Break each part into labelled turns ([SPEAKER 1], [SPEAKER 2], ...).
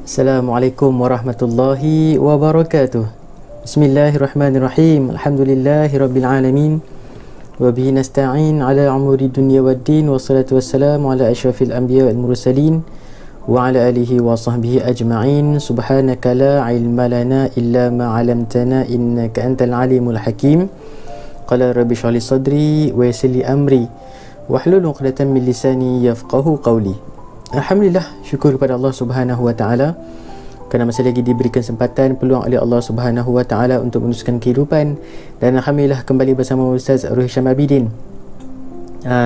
[SPEAKER 1] Assalamualaikum warahmatullahi wabarakatuh. Bismillahirrahmanirrahim. Alhamdulillahirabbil alamin. Wa bihi nasta'in ala umuri dunya waddin. Wassalatu wassalamu ala asyrafil anbiya wal mursalin wa ala alihi wa sahbihi ajma'in. Subhanaka la ilma lana illa ma 'allamtana innaka antal alimul hakim. Qala rabbi shrah li sadri wa yassir li amri wahlul 'uqdatam min lisani yafqahu qawli. Alhamdulillah, syukur kepada Allah Subhanahu wa taala kerana masih lagi diberikan kesempatan peluang oleh Allah Subhanahu wa taala untuk meneruskan kehidupan, dan alhamdulillah kembali bersama Ustaz Arul Hisham Abidin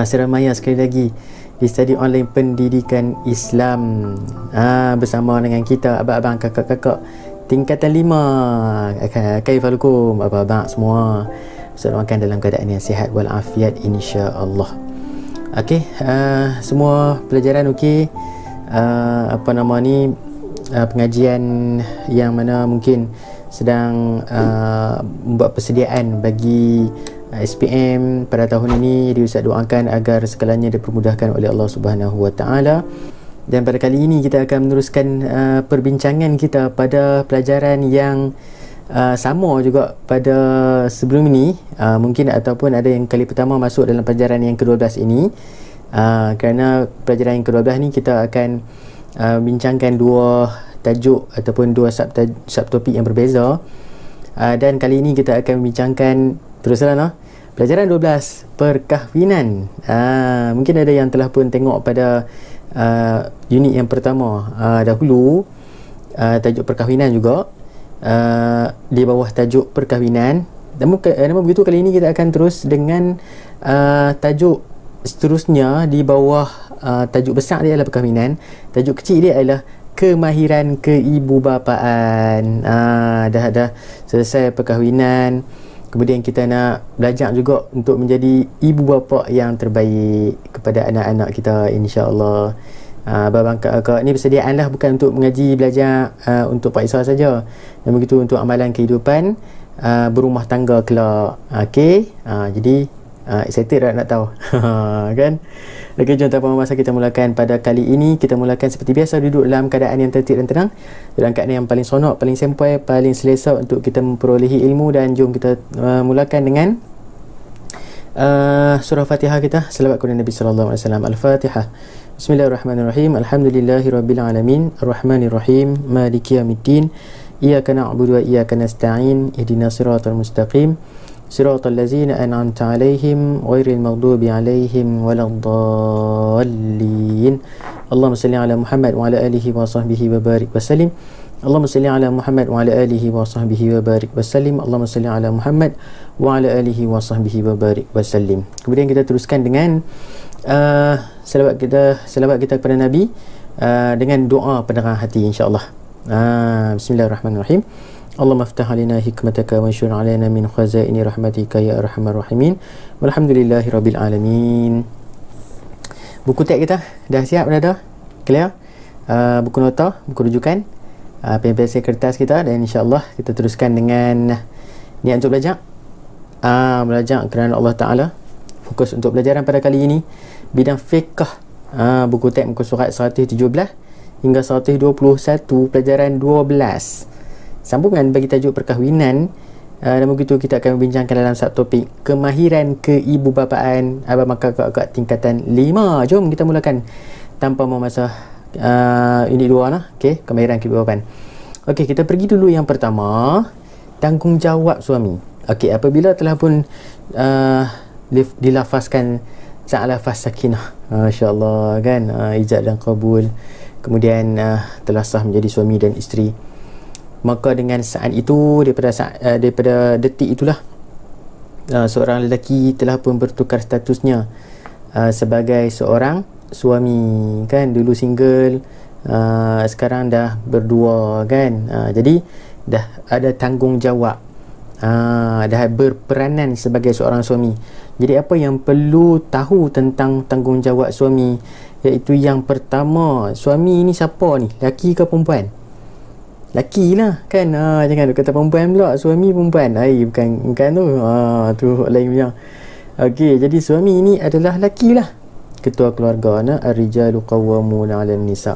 [SPEAKER 1] seramanya sekali lagi di study online pendidikan Islam bersama dengan kita abang-abang, kakak-kakak tingkatan 5. Kaifalukum abang-abang semua? Ustaz doakan dalam keadaan yang sihat walafiat insya-Allah. Okey, semua pelajaran okey. Pengajian yang mana mungkin sedang membuat persediaan bagi SPM pada tahun ini, jadi Ustaz doakan agar segalanya dipermudahkan oleh Allah Subhanahu wa taala. Dan pada kali ini kita akan meneruskan perbincangan kita pada pelajaran yang sama juga pada sebelum ini, mungkin ataupun ada yang kali pertama masuk dalam pelajaran yang ke-12 ini, kerana pelajaran yang ke-12 ni kita akan bincangkan dua tajuk ataupun dua subtopik yang berbeza, dan kali ini kita akan membincangkan teruslah pelajaran 12, perkahwinan. Mungkin ada yang telah pun tengok pada unit yang pertama dahulu, tajuk perkahwinan juga, di bawah tajuk perkahwinan. Namun begitu kali ini kita akan terus dengan tajuk seterusnya di bawah tajuk besar dia adalah perkahwinan, tajuk kecil dia adalah kemahiran keibubapaan. Dah selesai perkahwinan, kemudian kita nak belajar juga untuk menjadi ibu bapa yang terbaik kepada anak-anak kita insya-Allah. Abang kakak ni persediaan lah, bukan untuk mengaji belajar untuk Pak Isra saja, dan begitu untuk amalan kehidupan berumah tangga kelak. Okey, jadi excited tak nak tahu kan? Okey, jom tanpa masa kita mulakan. Pada kali ini kita mulakan seperti biasa, duduk dalam keadaan yang tertib dan tenang, dalam keadaan yang paling sonok, paling sempoi, paling selesa untuk kita memperolehi ilmu. Dan jom kita mulakan dengan surah Fatihah kita, selawat kepada Nabi sallallahu alaihi wasallam. Al-Fatihah. Bismillahirrahmanirrahim. Alhamdulillahirabbil alamin, arrahmanirrahim, maliki yaumiddin, iyyaka na'budu wa iyyaka nasta'in, ihdinas siratal mustaqim, siratal ladzina an'amta 'alaihim ghairil maghdubi 'alaihim waladdallin. Allahumma shalli 'ala Muhammad wa 'ala alihi wa sahbihi wa barik wa sallim. Allahumma salli 'ala Muhammad wa 'ala alihi wa sahbihi wa barik wa sallim. Allahumma salli 'ala Muhammad wa 'ala alihi wa sahbihi wa barik wa sallim. Kemudian kita teruskan dengan selawat kita kepada Nabi dengan doa penerang hati insya-Allah. Bismillahirrahmanirrahim. Allahumma aftah 'alaina hikmataka wa anshur 'alaina min khazaini rahmatika ya arhamar rahimin. Walhamdulillahirabbil alamin. Buku teks kita dah siap, dah clear? Buku nota, buku rujukan, pen-pensel kertas kita, dan insya-Allah kita teruskan dengan niat untuk belajar. Belajar kerana Allah Taala. Fokus untuk pelajaran pada kali ini bidang fiqh. Buku teks muka surat 117 hingga 121, pelajaran 12. Sambungan bagi tajuk perkahwinan. Dan begitu kita akan membincangkan dalam subtopik kemahiran keibubapaan abang kakak tingkatan 5. Jom kita mulakan tanpa memasa unit 2 lah. Okey, kemahiran keibubapaan. Okey, kita pergi dulu yang pertama, tanggungjawab suami. Okey, apabila telah pun dilafazkan lafaz sakinah, masya-Allah kan, ijab dan qabul, kemudian telah sah menjadi suami dan isteri, maka dengan saat itu, daripada detik itulah seorang lelaki telah pun bertukar statusnya sebagai seorang suami kan. Dulu single, sekarang dah berdua kan. Jadi dah ada tanggungjawab, dah berperanan sebagai seorang suami. Jadi apa yang perlu tahu tentang tanggungjawab suami, iaitu yang pertama, suami ni siapa ni, lelaki ke perempuan? laki lah kan. Jangan duk kata perempuan pula, suami perempuan. Bukan tu. Tu lain punya. Okey, jadi suami ni adalah laki lah, ketua keluarga. Ar-rijalu qawwamuna 'alan nisa.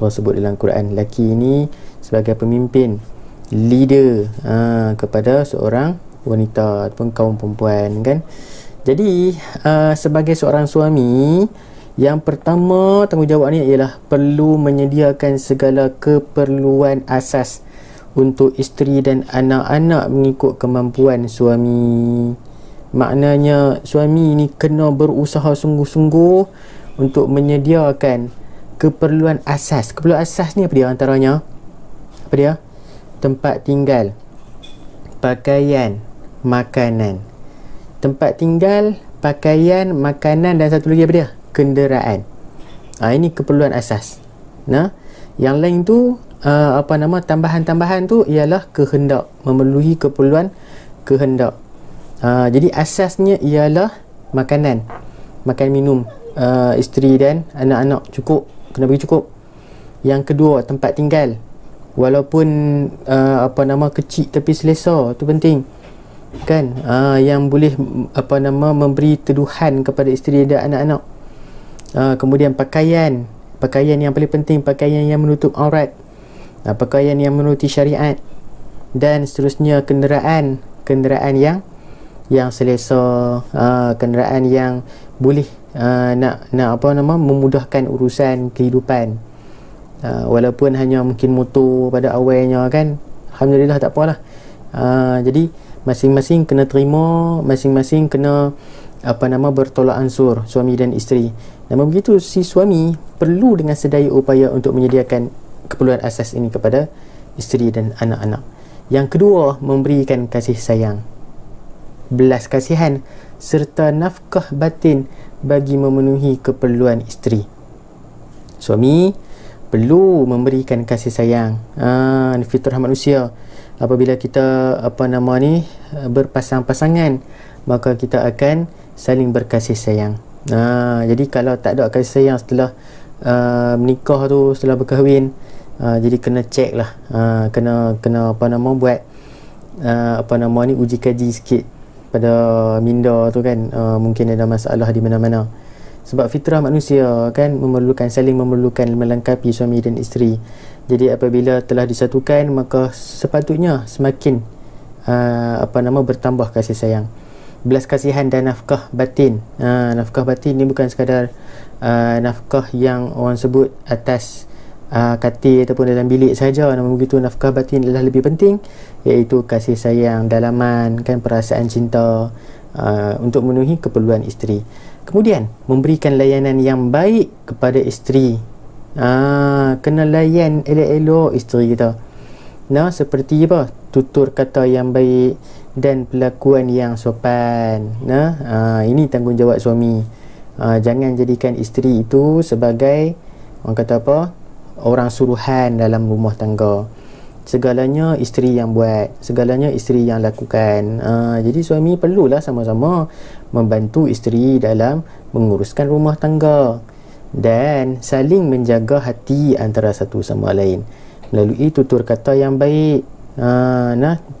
[SPEAKER 1] Allah sebut dalam Quran, laki ni sebagai pemimpin, leader kepada seorang wanita ataupun kaum perempuan kan. Jadi sebagai seorang suami, yang pertama tanggungjawab ni ialah perlu menyediakan segala keperluan asas untuk isteri dan anak-anak mengikut kemampuan suami. Maknanya suami ni kena berusaha sungguh-sungguh untuk menyediakan keperluan asas. Keperluan asas ni apa dia antaranya? Apa dia? Tempat tinggal, pakaian, makanan. Tempat tinggal, pakaian, makanan, dan satu lagi apa dia? Kenderaan. Ini keperluan asas. Yang lain tu tambahan-tambahan tu ialah kehendak, memenuhi keperluan kehendak. Jadi asasnya ialah makanan, makan minum, isteri dan anak-anak cukup, kena bagi cukup. Yang kedua, tempat tinggal, walaupun kecil tapi selesa, tu penting kan. Yang boleh memberi teduhan kepada isteri dan anak-anak. Kemudian pakaian yang paling penting, pakaian yang menutup aurat, pakaian yang menuruti syariat, dan seterusnya kenderaan yang selesa, kenderaan yang boleh memudahkan urusan kehidupan. Walaupun hanya mungkin motor pada awalnya kan, alhamdulillah tak apalah. Jadi masing-masing kena terima, masing-masing kena bertolak ansur, suami dan isteri. Namun begitu, si suami perlu dengan sedaya upaya untuk menyediakan keperluan asas ini kepada isteri dan anak-anak. Yang kedua, memberikan kasih sayang, belas kasihan serta nafkah batin bagi memenuhi keperluan isteri. Suami perlu memberikan kasih sayang. Fitrah manusia. Apabila kita berpasang-pasangan, maka kita akan saling berkasih sayang. Jadi kalau tak ada kasih sayang setelah menikah tu, setelah berkahwin, jadi kena check lah, kena buat uji kaji sikit pada minda tu kan. Mungkin ada masalah di mana-mana. Sebab fitrah manusia kan saling memerlukan, melengkapi suami dan isteri. Jadi apabila telah disatukan, maka sepatutnya semakin bertambah kasih sayang, belas kasihan dan nafkah batin. Nafkah batin ni bukan sekadar nafkah yang orang sebut atas katil ataupun dalam bilik saja. Namun begitu, nafkah batin adalah lebih penting, iaitu kasih sayang dalaman kan, perasaan cinta untuk memenuhi keperluan isteri. Kemudian memberikan layanan yang baik kepada isteri. Kena layan elok-elok isteri kita. Seperti apa? Tutur kata yang baik dan perlakuan yang sopan. Ini tanggungjawab suami. Jangan jadikan isteri itu sebagai orang suruhan dalam rumah tangga. Segalanya isteri yang buat, segalanya isteri yang lakukan. Jadi suami perlulah sama-sama membantu isteri dalam menguruskan rumah tangga dan saling menjaga hati antara satu sama lain melalui tutur kata yang baik.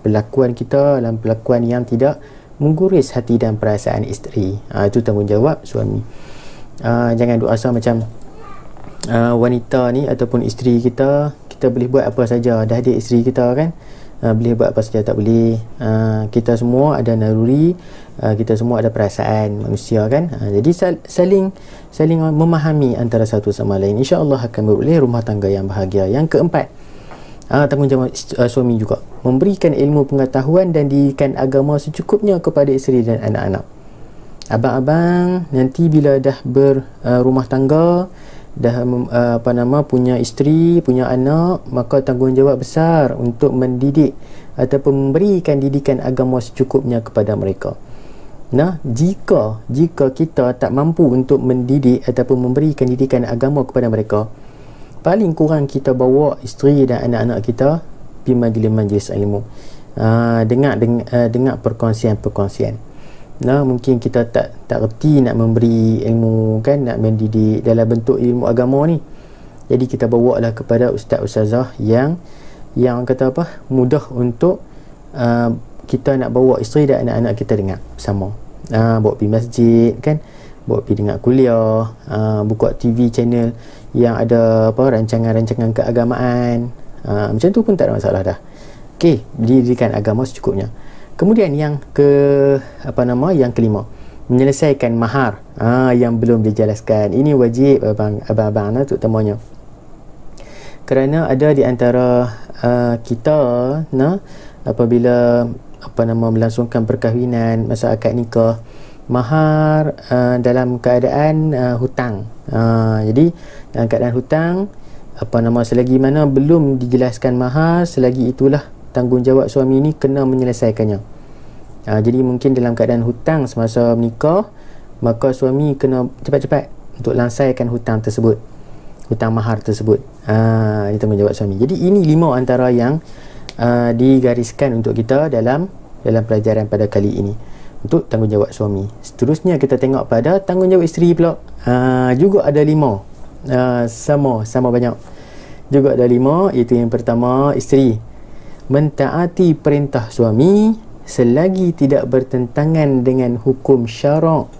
[SPEAKER 1] Perlakuan kita dalam perlakuan yang tidak mengguris hati dan perasaan isteri. Itu tanggungjawab suami. Jangan duk rasa macam wanita ni ataupun isteri kita boleh buat apa saja. Dah ada isteri kita kan, boleh buat apa saja, tak boleh. Kita semua ada naluri, kita semua ada perasaan manusia kan. Jadi saling memahami antara satu sama lain, insya-Allah akan beroleh rumah tangga yang bahagia. Yang keempat, tanggungjawab suami juga memberikan ilmu pengetahuan dan didikan agama secukupnya kepada isteri dan anak-anak. Abang-abang nanti bila dah berumah tangga, dah punya isteri, punya anak, maka tanggungjawab besar untuk mendidik ataupun memberikan didikan agama secukupnya kepada mereka. Jika kita tak mampu untuk mendidik ataupun memberikan didikan agama kepada mereka, paling kurang kita bawa isteri dan anak-anak kita pergi majlis ilmu, dengar perkongsian. Mungkin kita tak reti nak memberi ilmu kan, nak mendidik dalam bentuk ilmu agama ni. Jadi kita bawa lah kepada ustaz-ustazah yang yang kata apa, mudah untuk kita nak bawa isteri dan anak-anak kita dengar bersama. Bawa pergi masjid kan, bawa pergi dengar kuliah, buka TV channel yang ada apa, rancangan-rancangan keagamaan, macam tu pun tak ada masalah dah. Okey, didikan agama secukupnya. Kemudian yang yang kelima, menyelesaikan mahar yang belum dijelaskan. Ini wajib abang-abang terutamanya, kerana ada di antara kita apabila melangsungkan perkahwinan, masa akad nikah, mahar dalam keadaan hutang. Jadi dalam keadaan hutang, selagi mana belum dijelaskan mahar, selagi itulah tanggungjawab suami ni kena menyelesaikannya. Jadi mungkin dalam keadaan hutang semasa menikah, maka suami kena cepat-cepat untuk langsaikan hutang tersebut, hutang mahar tersebut. Ini tanggungjawab suami. Jadi ini 5 antara yang digariskan untuk kita dalam pelajaran pada kali ini untuk tanggungjawab suami. Seterusnya kita tengok pada tanggungjawab isteri pula. Juga ada 5, sama banyak, juga ada 5, iaitu yang pertama, isteri mentaati perintah suami selagi tidak bertentangan dengan hukum syarak.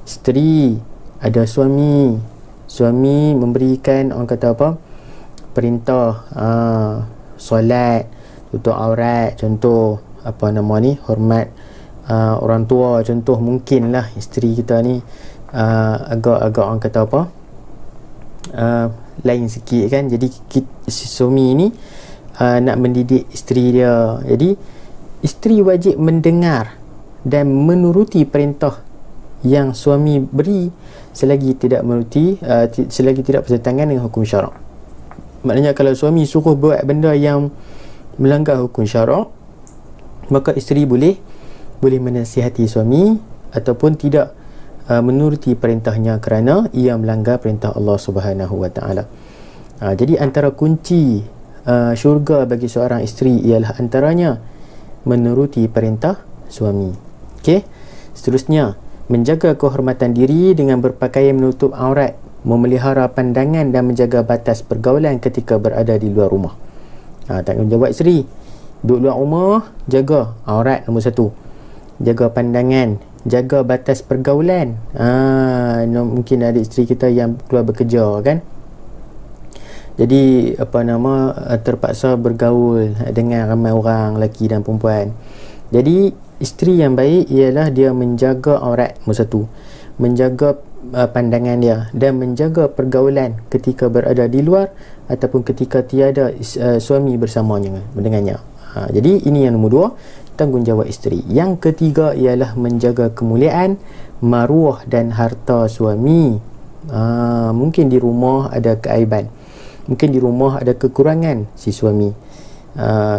[SPEAKER 1] Isteri ada suami memberikan, orang kata apa, perintah solat, tutup aurat, contoh hormat orang tua, contoh. Mungkinlah isteri kita ni agak orang kata apa, lain sikit kan. Jadi suami ni nak mendidik isteri dia, jadi isteri wajib mendengar dan menuruti perintah yang suami beri selagi tidak bertentangan dengan hukum syarak. Maknanya kalau suami suruh buat benda yang melanggar hukum syarak, maka isteri boleh menasihati suami ataupun tidak menuruti perintahnya kerana ia melanggar perintah Allah Subhanahu Wa Taala. Jadi antara kunci syurga bagi seorang isteri ialah antaranya menuruti perintah suami. Okey. Seterusnya, menjaga kehormatan diri dengan berpakaian menutup aurat, memelihara pandangan dan menjaga batas pergaulan ketika berada di luar rumah. Tanggungjawab isteri, duduk luar rumah, jaga aurat nombor 1, jaga pandangan, jaga batas pergaulan. Mungkin ada isteri kita yang keluar bekerja kan, jadi terpaksa bergaul dengan ramai orang, lelaki dan perempuan. Jadi isteri yang baik ialah dia menjaga aurat nombor 1, menjaga pandangan dia dan menjaga pergaulan ketika berada di luar ataupun ketika tiada suami bersamanya dengannya. Jadi ini yang nombor 2, tanggungjawab isteri. Yang ketiga ialah menjaga kemuliaan, maruah dan harta suami. Mungkin di rumah ada keaiban, mungkin di rumah ada kekurangan si suami.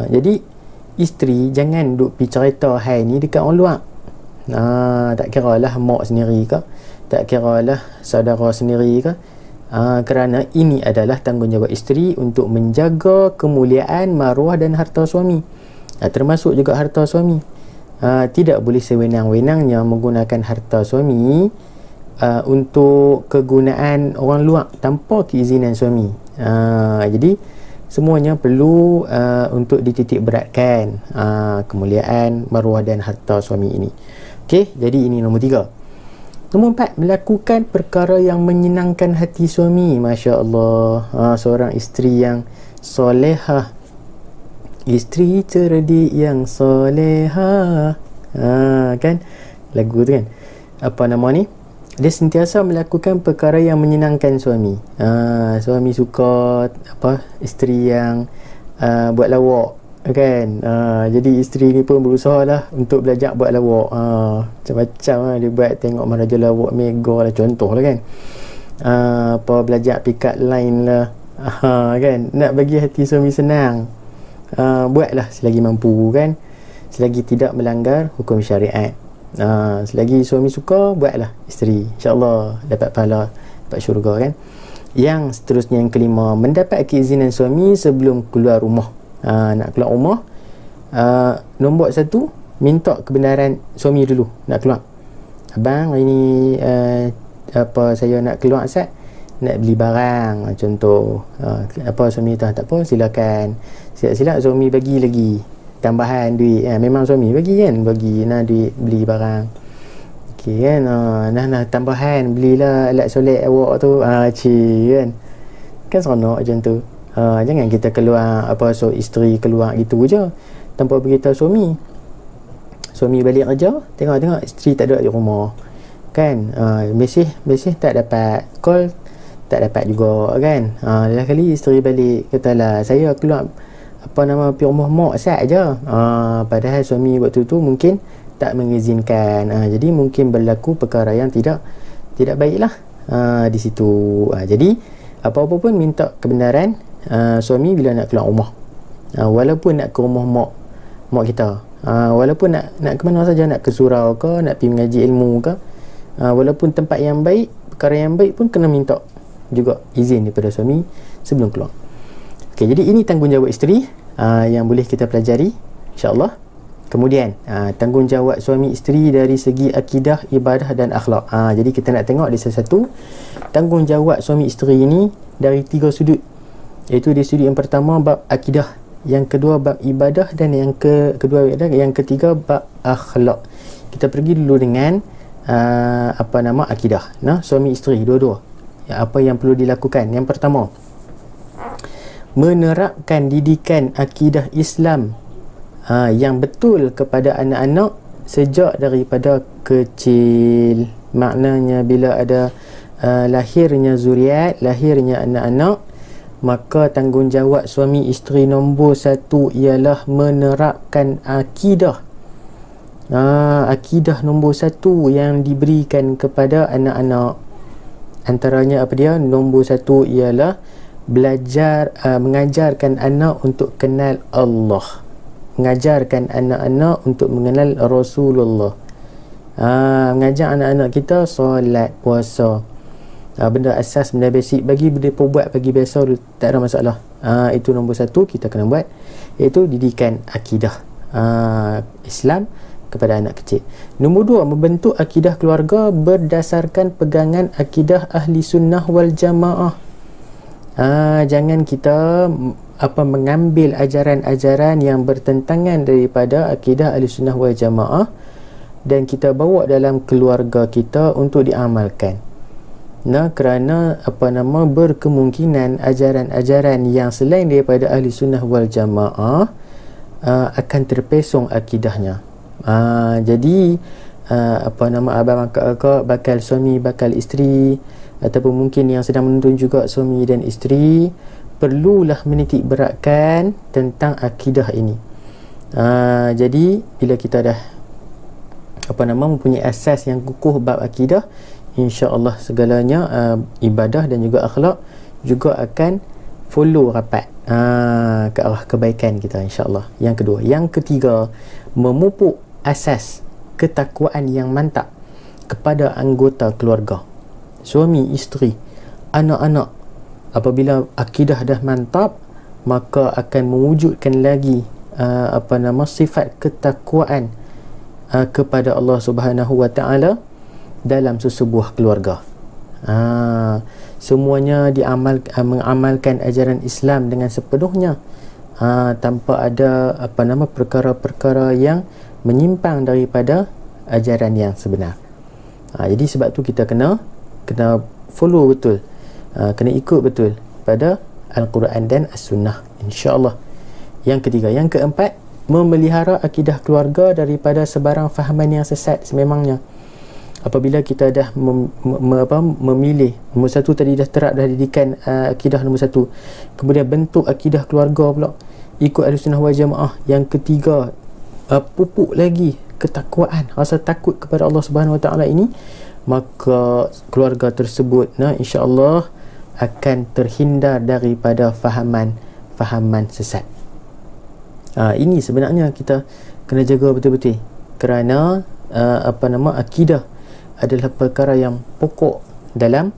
[SPEAKER 1] Jadi isteri jangan duk pergi cerita hai ni dekat orang luar. Tak kira lah mak sendiri ke, tak kira lah saudara sendiri ke, kerana ini adalah tanggungjawab isteri untuk menjaga kemuliaan, maruah dan harta suami. Termasuk juga harta suami. Tidak boleh sewenang-wenangnya menggunakan harta suami untuk kegunaan orang luar tanpa keizinan suami. Jadi semuanya perlu untuk dititik beratkan, kemuliaan, maruah dan harta suami ini. Okey, jadi ini nombor 3. Nombor 4, melakukan perkara yang menyenangkan hati suami. Masya Allah, seorang isteri yang solehah, isteri cerdik yang solehah, kan lagu tu kan, dia sentiasa melakukan perkara yang menyenangkan suami. Suami suka isteri yang buat lawak kan. Jadi isteri ni pun berusaha lah untuk belajar buat lawak. Macam-macam lah dia buat, tengok Maharaja Lawak Mega lah, contoh lah kan. Belajar pick up line lah, kan, nak bagi hati suami senang. Buatlah selagi mampu kan, selagi tidak melanggar hukum syariat. Selagi suami suka, buatlah isteri, InsyaAllah dapat pahala, dapat syurga kan. Yang seterusnya, yang kelima, mendapat keizinan suami sebelum keluar rumah. Nak keluar rumah, nombor 1, minta kebenaran suami dulu nak keluar. Abang, hari ni saya nak keluar Ustaz, nak beli barang, contoh apa suami tak apa, silakan, silap-silap suami bagi lagi tambahan duit, memang suami bagi kan, bagi duit beli barang, okey kan, nah tambahan belilah alat solat awak tu, kan seronok macam tu. Jangan kita keluar so isteri keluar gitu je tanpa beritahu suami balik kerja, tengok isteri tak ada di rumah kan, mesej tak dapat, call tak dapat juga kan. Lain kali isteri balik katalah saya keluar pergi rumah mak sat je, padahal suami waktu tu mungkin tak mengizinkan, jadi mungkin berlaku perkara yang tidak baiklah di situ. Jadi apa-apa pun minta kebenaran suami bila nak keluar rumah, walaupun nak ke rumah mak kita, walaupun nak ke mana saja, nak ke surau ke, nak pergi mengaji ilmu ke, walaupun tempat yang baik, perkara yang baik pun kena minta juga izin daripada suami sebelum keluar. Okey, jadi ini tanggungjawab isteri yang boleh kita pelajari insya-Allah. Kemudian tanggungjawab suami isteri dari segi akidah, ibadah dan akhlak. Jadi kita nak tengok di satu tanggungjawab suami isteri ini dari 3 sudut, iaitu di sudut yang pertama bab akidah, yang kedua bab ibadah, dan yang ketiga bab akhlak. Kita pergi dulu dengan akidah. Suami isteri dua-dua, apa yang perlu dilakukan. Yang pertama, menerapkan didikan akidah Islam yang betul kepada anak-anak sejak daripada kecil. Maknanya bila ada lahirnya zuriat, lahirnya anak-anak, maka tanggungjawab suami isteri nombor 1 ialah menerapkan akidah. Akidah nombor 1 yang diberikan kepada anak-anak. Antaranya apa dia? Nombor 1 ialah belajar, mengajarkan anak untuk kenal Allah, mengajarkan anak-anak untuk mengenal Rasulullah, mengajar anak-anak kita solat, puasa, benda asas, benda basic, bagi mereka buat bagi biasa dulu, tak ada masalah. Itu nombor 1 kita kena buat, iaitu didikan akidah Islam kepada anak kecil. Nombor 2, membentuk akidah keluarga berdasarkan pegangan akidah ahli sunnah wal jamaah. Jangan kita mengambil ajaran-ajaran yang bertentangan daripada akidah ahli sunnah wal jamaah dan kita bawa dalam keluarga kita untuk diamalkan. Kerana berkemungkinan ajaran-ajaran yang selain daripada ahli sunnah wal jamaah akan terpesong akidahnya. Jadi abang kakak bakal suami, bakal isteri, ataupun mungkin yang sedang menonton juga suami dan isteri, perlulah menitik beratkan tentang akidah ini. Jadi bila kita dah mempunyai asas yang kukuh bab akidah, insya-Allah segalanya ibadah dan juga akhlak juga akan follow rapat ke arah kebaikan kita, insya-Allah. Yang kedua. Yang ketiga, memupuk asas ketakwaan yang mantap kepada anggota keluarga, suami, isteri, anak-anak. Apabila akidah dah mantap, maka akan mewujudkan lagi sifat ketakwaan kepada Allah Subhanahu wa taala dalam sesebuah keluarga. Semuanya mengamalkan ajaran Islam dengan sepenuhnya, tanpa ada perkara-perkara yang menyimpang daripada ajaran yang sebenar. Jadi sebab tu kita kena follow betul, kena ikut betul pada Al-Quran dan As-Sunnah, insya-Allah. Yang ketiga. Yang keempat, memelihara akidah keluarga daripada sebarang fahaman yang sesat sememangnya. Apabila kita dah memilih nombor 1 tadi, dah terap, dah didikan akidah nombor 1, kemudian bentuk akidah keluarga pula ikut Ahlussunnah wal Jamaah. Yang ketiga, pupuk lagi ketakwaan, rasa takut kepada Allah Subhanahu wa taala ini, maka keluarga tersebut insya-Allah akan terhindar daripada fahaman sesat. Ini sebenarnya kita kena jaga betul-betul, kerana akidah adalah perkara yang pokok dalam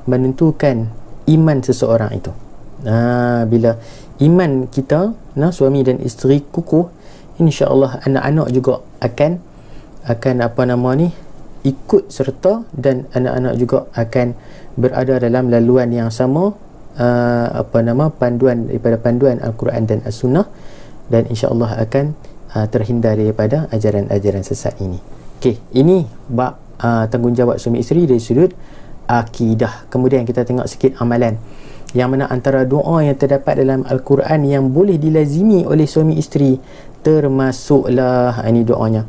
[SPEAKER 1] menentukan iman seseorang itu. Bila iman kita, suami dan isteri kukuh, insya-Allah anak-anak juga akan ikut serta dan anak-anak juga akan berada dalam laluan yang sama, panduan daripada panduan Al-Quran dan As-Sunnah, dan insya-Allah akan terhindar daripada ajaran-ajaran sesat ini. Okey, ini bab tanggungjawab suami isteri dari sudut akidah. Kemudian kita tengok sikit amalan, yang mana antara doa yang terdapat dalam Al-Quran yang boleh dilazimi oleh suami isteri termasuklah ini doanya,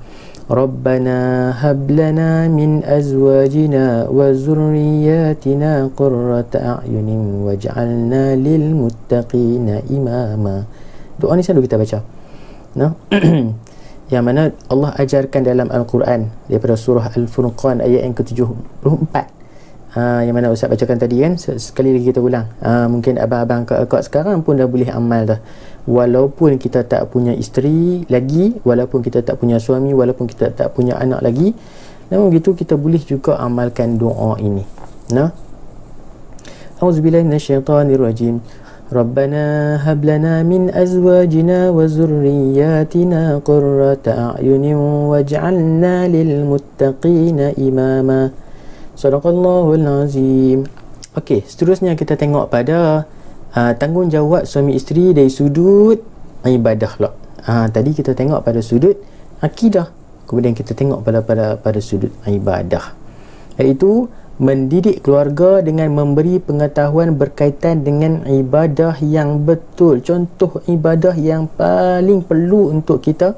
[SPEAKER 1] Rabbana hablana min azwajina wa zurriyatina qurrata a'yunin waj'alna lil muttaqina imama. Doa ni selalu kita baca, no? Yang mana Allah ajarkan dalam Al-Quran daripada surah Al-Furqan ayat yang ke-74, yang mana Ustaz bacakan tadi kan. Sekali lagi kita ulang, mungkin abang-abang kakak sekarang pun dah boleh amal dah, walaupun kita tak punya isteri lagi, walaupun kita tak punya suami, walaupun kita tak punya anak lagi, namun begitu kita boleh juga amalkan doa ini. Nah, Auzubillahi minasyaitonirrajim. Rabbana hab lana min azwajina wa zurriyyatina qurrata a'yunin waj'alna lil muttaqina imama. Sadaqallahul azim. Okey, seterusnya kita tengok pada tanggungjawab suami isteri dari sudut ibadah lah. Tadi kita tengok pada sudut akidah, kemudian kita tengok pada sudut ibadah, iaitu mendidik keluarga dengan memberi pengetahuan berkaitan dengan ibadah yang betul. Contoh ibadah yang paling perlu untuk kita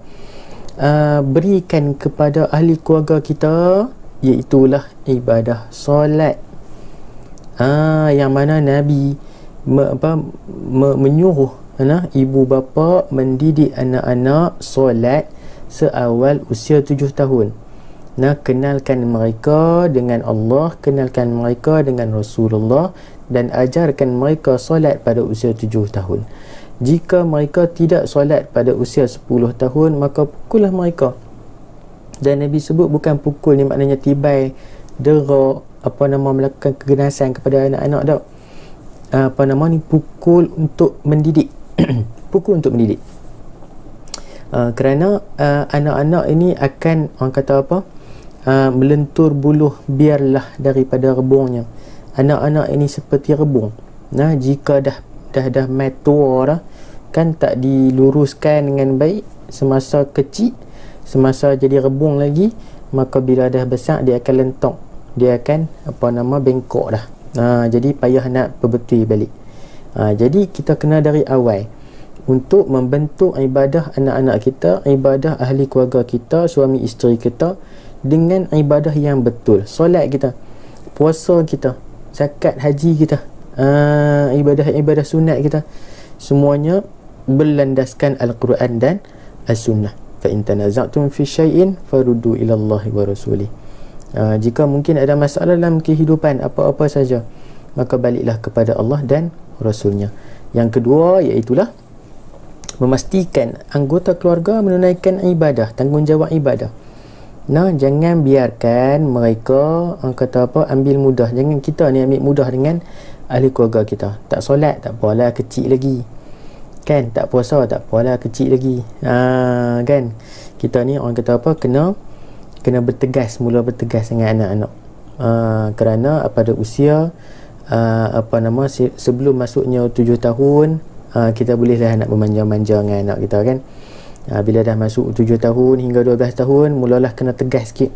[SPEAKER 1] berikan kepada ahli keluarga kita, iaitulah ibadah solat. Yang mana Nabi menyuruh ibu bapa mendidik anak-anak solat seawal usia 7 tahun. Kenalkan mereka dengan Allah, kenalkan mereka dengan Rasulullah, dan ajarkan mereka solat pada usia 7 tahun. Jika mereka tidak solat pada usia 10 tahun, maka pukullah mereka. Dan Nabi sebut bukan pukul ni maknanya tibai, derak, melakukan keganasan kepada anak-anak tak. Ni pukul untuk mendidik. Pukul untuk mendidik. Kerana anak-anak ini akan, orang kata melentur buluh biarlah daripada rebungnya. Anak-anak ini seperti rebung. Jika dah mature dah, kan tak diluruskan dengan baik semasa kecil, semasa jadi rebung lagi, maka bila dah besar dia akan lentok, dia akan bengkok dah. Jadi payah nak perbetul balik. Jadi kita kena dari awal untuk membentuk ibadah anak-anak kita, ibadah ahli keluarga kita, suami isteri kita, dengan ibadah yang betul. Solat kita, puasa kita, zakat haji kita, ibadah-ibadah sunat kita, semuanya berlandaskan Al-Quran dan As-Sunnah. Fa in tanaza'tum fi syai'in faruddu ila Allah wa rasulih. Jika mungkin ada masalah dalam kehidupan apa-apa saja, maka baliklah kepada Allah dan Rasulnya. Yang kedua iaitulah memastikan anggota keluarga menunaikan ibadah, tanggungjawab ibadah. Jangan biarkan mereka ambil mudah. Jangan kita ni ambil mudah dengan ahli keluarga kita. Tak solat, tak apalah, kecil lagi. Kan, tak puasa, tak apalah, kecil lagi. Kan, kita ni orang kata kena bertegas, mula bertegas dengan anak-anak. Kerana pada usia sebelum masuknya 7 tahun, kita bolehlah nak bermanja-manja dengan anak kita kan. Bila dah masuk 7 tahun hingga 12 tahun, mulalah kena tegas sikit,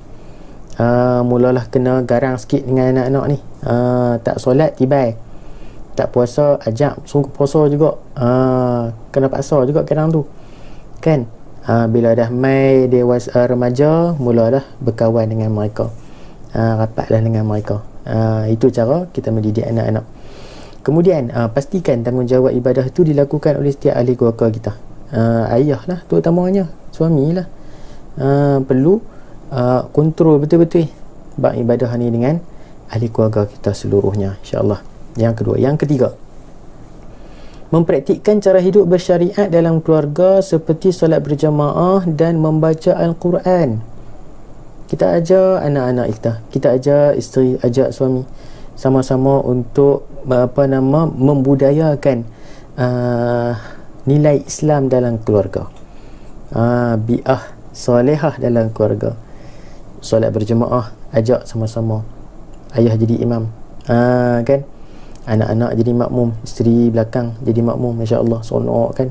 [SPEAKER 1] mulalah kena garang sikit dengan anak-anak ni. Tak solat tibai, tak puasa ajak suruh puasa juga, kena paksa juga kadang tu kan. Bila dah mai dewasa, remaja, mulalah berkawan dengan mereka, rapatlah dengan mereka. Itu cara kita mendidik anak-anak. Kemudian pastikan tanggungjawab ibadah itu dilakukan oleh setiap ahli keluarga kita. Ayah lah terutamanya, suami lah, perlu kontrol betul-betul bab ibadah ni dengan ahli keluarga kita seluruhnya, insyaAllah. Yang kedua. Yang ketiga, mempraktikkan cara hidup bersyariat dalam keluarga seperti solat berjamaah dan membaca Al-Quran. Kita ajar anak-anak kita ajar isteri, ajar suami, sama-sama untuk membudayakan nilai Islam dalam keluarga, bi'ah solehah dalam keluarga. solat berjemaah, ajak sama-sama. Ayah jadi imam, kan, anak-anak jadi makmum, isteri belakang jadi makmum, masya-Allah, seronok kan.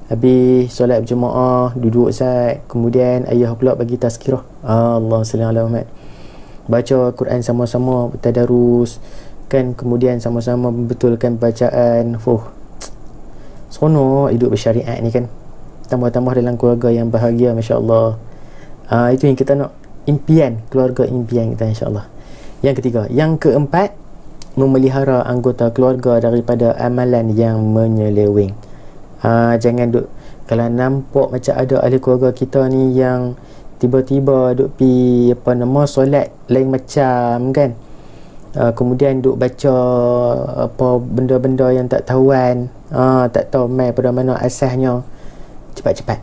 [SPEAKER 1] Habis solat berjemaah, duduk sat, kemudian ayah pula bagi tazkirah, Allahumma salli ala Muhammad, baca Quran sama-sama, bertadarus kan, kemudian sama-sama membetulkan bacaan. Seronok hidup bersyariat ni kan. Tambah-tambah dalam keluarga yang bahagia, masya-Allah. Itu yang kita nak, impian, keluarga impian kita, insya-Allah. Yang ketiga, yang keempat, memelihara anggota keluarga daripada amalan yang menyeleweng. Jangan duk, kalau nampak macam ada ahli keluarga kita ni yang tiba-tiba duk pi solat lain macam kan, kemudian duk baca apa benda-benda yang tak tahuan, tak tahu mai pada mana asasnya, cepat-cepat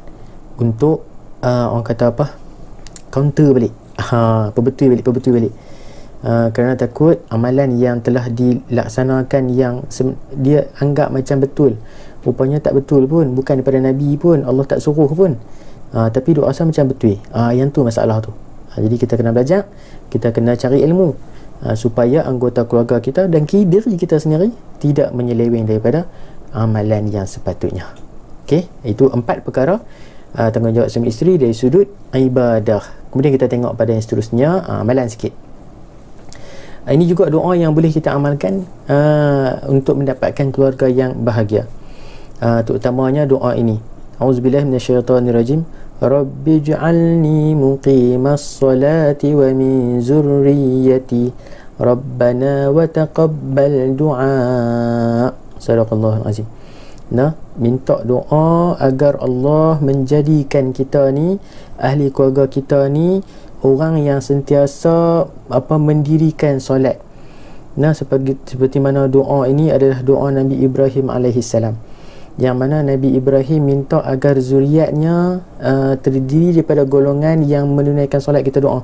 [SPEAKER 1] untuk orang kata apa, counter balik, perbetul balik, kerana takut amalan yang telah dilaksanakan yang dia anggap macam betul, rupanya tak betul pun, bukan daripada Nabi pun, Allah tak suruh pun, tapi duk rasa macam betul. Yang tu masalah tu. Jadi kita kena belajar, kita kena cari ilmu, supaya anggota keluarga kita dan diri kita sendiri tidak menyeleweng daripada amalan yang sepatutnya. Okey, itu 4 perkara tanggungjawab suami isteri dari sudut ibadah. Kemudian kita tengok pada yang seterusnya, amalan sikit. Ini juga doa yang boleh kita amalkan untuk mendapatkan keluarga yang bahagia. Terutamanya doa ini, A'udzubillahi minasyaitonirrajim, Rabbij'alni muqimas salati wa min zurriyyati Rabbana wa taqabbal du'a. Sadaqallahul azim. Nah, minta doa agar Allah menjadikan kita ni, ahli keluarga kita ni, orang yang sentiasa mendirikan solat. Nah, seperti mana doa ini adalah doa Nabi Ibrahim alaihissalam, yang mana Nabi Ibrahim minta agar zuriatnya terdiri daripada golongan yang menunaikan solat. Kita doa,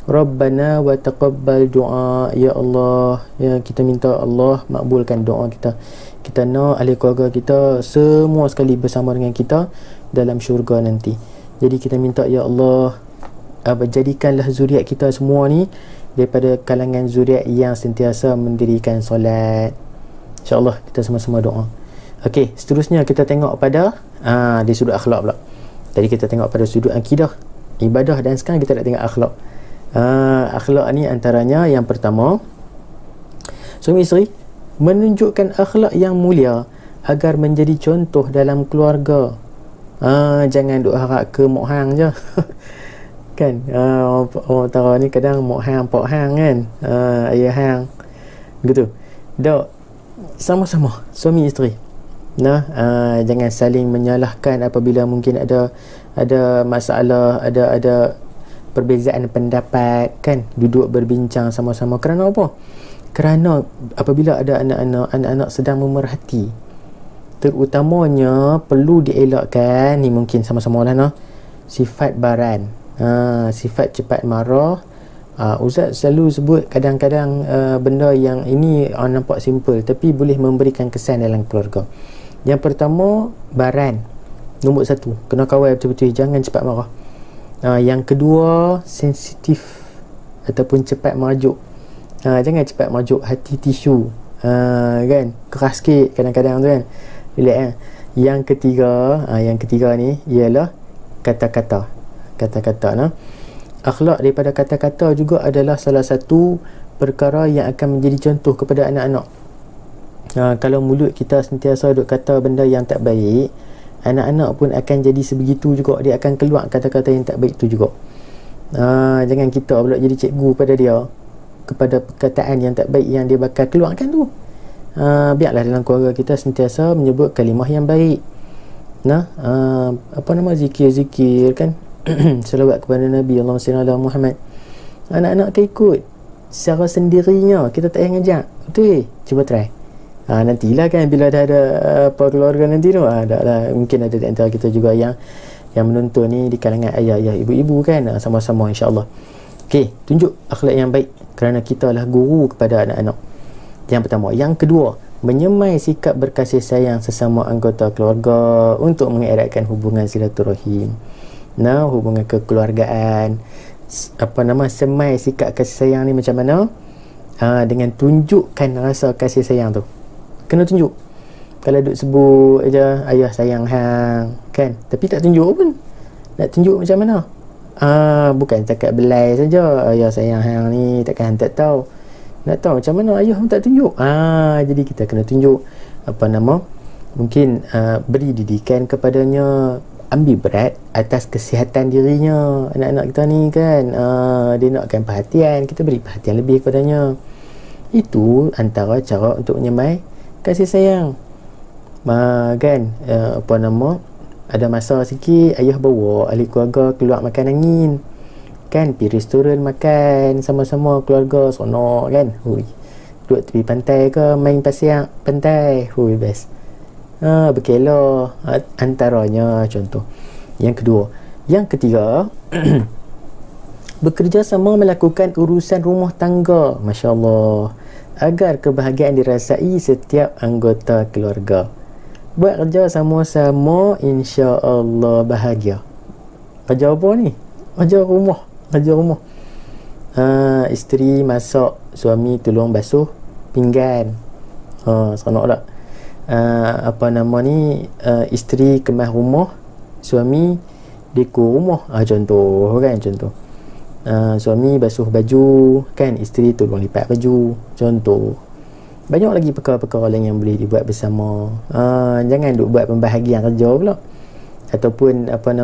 [SPEAKER 1] Rabbana wa taqabbal du'a, ya Allah, ya, kita minta Allah makbulkan doa kita. Kita nak ahli keluarga kita semua sekali bersama dengan kita dalam syurga nanti. Jadi kita minta, ya Allah, jadikanlah zuriat kita semua ni daripada kalangan zuriat yang sentiasa mendirikan solat. InsyaAllah kita sama-sama doa. Okey, seterusnya kita tengok pada di sudut akhlak pula. Tadi kita tengok pada sudut akidah, ibadah, dan sekarang kita nak tengok akhlak. Akhlak ni antaranya yang pertama, suami isteri menunjukkan akhlak yang mulia agar menjadi contoh dalam keluarga. Jangan duk harap ke mok hang je. Kan, orang Tara ni kadang mok hang, pok hang kan, ayah hang gitu. Dak, sama-sama suami isteri, nah, jangan saling menyalahkan apabila mungkin ada masalah, ada perbezaan pendapat kan. Duduk berbincang sama-sama. Kerana apa? Kerana apabila ada anak-anak sedang memerhati, terutamanya perlu dielakkan ni, mungkin sama-sama lah nah, sifat baran, sifat cepat marah. Ustaz selalu sebut kadang-kadang benda yang ini nampak simple tapi boleh memberikan kesan dalam keluarga. Yang pertama, baran. Nombor 1, kena kawal betul-betul, jangan cepat marah. Yang kedua, sensitif ataupun cepat merajuk. Jangan cepat merajuk, hati tisu, kan, keras sikit kadang-kadang tu kan, relax kan. Yang ketiga ni ialah kata-kata. Nah, akhlak daripada kata-kata juga adalah salah satu perkara yang akan menjadi contoh kepada anak-anak. Kalau mulut kita sentiasa duk kata benda yang tak baik, anak-anak pun akan jadi sebegitu juga, dia akan keluar kata-kata yang tak baik tu juga. Jangan kita pula jadi cikgu pada dia, kepada perkataan yang tak baik yang dia bakal keluarkan tu. Biarlah dalam keluarga kita sentiasa menyebut kalimah yang baik. Nah, zikir-zikir kan, selawat kepada Nabi, Allahumma salli ala Muhammad. Anak-anak akan ikut secara sendirinya, kita tak payah ngajak. Betul? Cuba try. Nantilah kan bila dah ada keluarga nanti tu, mungkin ada di antara kita juga yang menonton ni di kalangan ayah-ayah, ibu-ibu kan, sama-sama insya-Allah. Okey, tunjuk akhlak yang baik kerana kita lah guru kepada anak-anak. Yang pertama. Yang kedua, menyemai sikap berkasih sayang sesama anggota keluarga untuk mengeratkan hubungan silaturahim. Nah, hubungan kekeluargaan semai sikap kasih sayang ni macam mana, dengan tunjukkan rasa kasih sayang tu. Kena tunjuk. Kalau duk sebut aja ayah sayang hang kan, tapi tak tunjuk pun. Nak tunjuk macam mana? Bukan cakap belai saja ayah sayang hang ni, takkan hang tak tahu. Nak tahu macam mana ayah pun tak tunjuk. Jadi kita kena tunjuk mungkin beri didikan kepadanya, ambil berat atas kesihatan dirinya. Anak-anak kita ni kan, dia nakkan perhatian, kita beri perhatian lebih kepadanya. Itu antara cara untuk menyemai kasih sayang. Kan, ada masa sikit ayah bawa ahli keluarga keluar makan angin kan, pergi restoran makan sama-sama keluarga, seronok kan. Duduk tepi pantai ke, main pasir pantai, best. Berkelah antaranya contoh. Yang kedua. Yang ketiga, bekerjasama melakukan urusan rumah tangga, Masya Allah, agar kebahagiaan dirasai setiap anggota keluarga. Buat kerja sama-sama, insya Allah bahagia. Kerja apa ni? Kerja rumah. Isteri masak, suami tolong basuh pinggan. Seronok tak? Isteri kemas rumah, suami dekor rumah. Contoh. Suami basuh baju kan, isteri tolong lipat baju. Contoh. Banyak lagi perkara-perkara lain yang boleh dibuat bersama. Jangan duk buat pembahagian kerja pula, ataupun kerja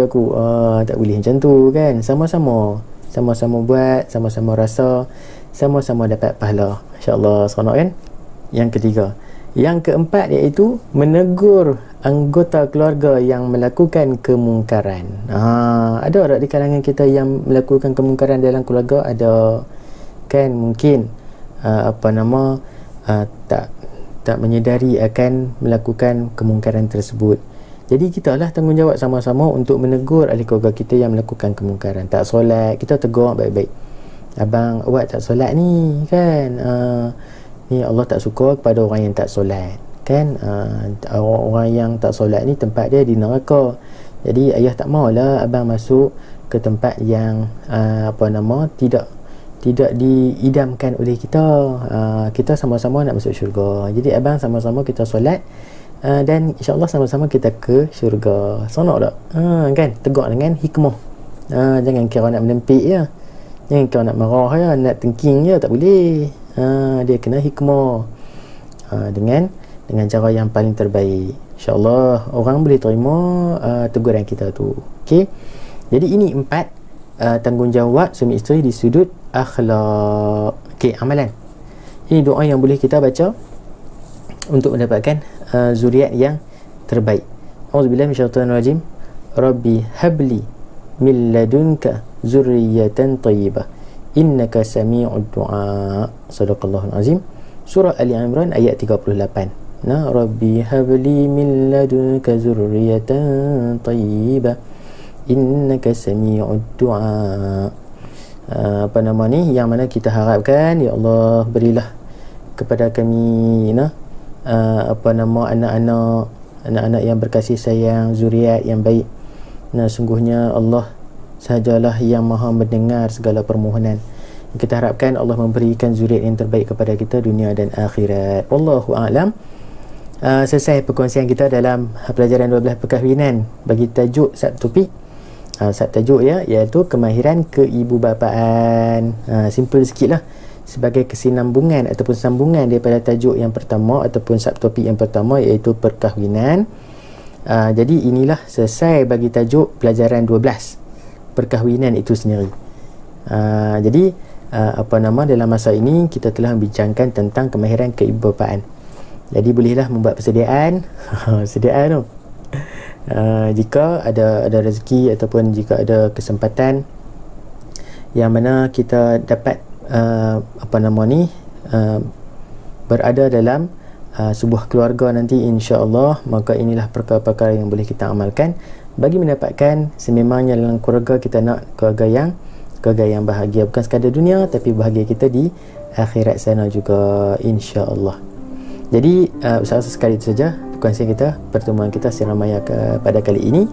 [SPEAKER 1] aku. Tak boleh macam tu kan. Sama-sama buat, sama-sama rasa, sama-sama dapat pahala. InsyaAllah seronok kan. Yang ketiga. Yang keempat iaitu menegur anggota keluarga yang melakukan kemungkaran. Ada tak di kalangan kita yang melakukan kemungkaran dalam keluarga? Ada kan, mungkin tak menyedari akan melakukan kemungkaran tersebut. Jadi kita lah tanggungjawab sama-sama untuk menegur ahli keluarga kita yang melakukan kemungkaran. Tak solat, kita tegur baik-baik. Abang, awak tak solat ni kan, ni Allah tak suka kepada orang yang tak solat kan. Orang yang tak solat ni tempat dia di neraka. Jadi ayah tak maulah abang masuk ke tempat yang tidak diidamkan oleh kita. Kita sama-sama nak masuk syurga. Jadi abang sama-sama kita solat, dan insyaAllah sama-sama kita ke syurga. Seronok tak? Kan? Tegak dengan hikmah. Jangan kira nak menempik je, jangan kira nak marah je, nak tengking je, tak boleh. Dia kena hikmah, dengan cara yang paling terbaik. InsyaAllah orang boleh terima teguran kita tu. Okay? Jadi ini 4 tanggungjawab suami isteri di sudut akhlak. Okay, amalan. Ini doa yang boleh kita baca untuk mendapatkan zuriat yang terbaik. Auzubillahi minasyaitonirrajim. Rabbi habli min ladunka zurriyatan thayyibah innaka sami'ud du'a. Sadaqallahul azim. Surah Ali Imran ayat 38. Rabbi habli min ladunka zurriyatan thayyibah innaka sami'ud du'a. Yang mana kita harapkan, ya Allah, berilah kepada kami anak-anak yang berkasih sayang, zuriat yang baik. Sungguhnya Allah sahajalah yang maha mendengar segala permohonan. Kita harapkan Allah memberikan zuriat yang terbaik kepada kita dunia dan akhirat. Wallahu a'lam. Selesai perkongsian kita dalam pelajaran 12 perkahwinan bagi tajuk subtopik. Subtajuk iaitu kemahiran keibubapaan. Simple sikit lah, sebagai kesinambungan ataupun sambungan daripada tajuk yang pertama ataupun subtopik yang pertama iaitu perkahwinan. Jadi inilah selesai bagi tajuk pelajaran 12 perkahwinan itu sendiri. Jadi dalam masa ini kita telah membincangkan tentang kemahiran keibubapaan. Jadi bolehlah membuat persediaan persediaan tu. Jika ada rezeki ataupun jika ada kesempatan yang mana kita dapat berada dalam sebuah keluarga nanti, insya-Allah, maka inilah perkara-perkara yang boleh kita amalkan bagi mendapatkan sememangnya dalam keluarga kita nak keluarga yang bahagia, bukan sekadar dunia tapi bahagia kita di akhirat sana juga, insya-Allah. Jadi usaha sekali itu saja perkongsian kita, pertemuan kita secara maya pada kali ini.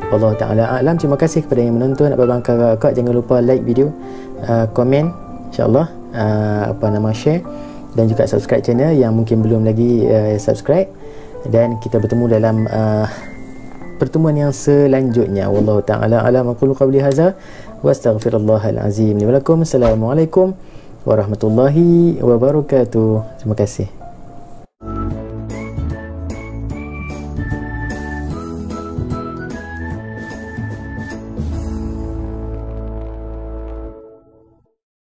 [SPEAKER 1] Wallahu ta'ala a'lam. Terima kasih kepada yang menonton. Abang kakak jangan lupa like video, komen, insyaAllah, share, dan juga subscribe channel yang mungkin belum lagi subscribe. Dan kita bertemu dalam pertemuan yang selanjutnya. Wallahu ta'ala a'lam. Aqulu qawli hadza wa astaghfirullahal azim li wa lakum. Assalamualaikum warahmatullahi wabarakatuh. Terima kasih.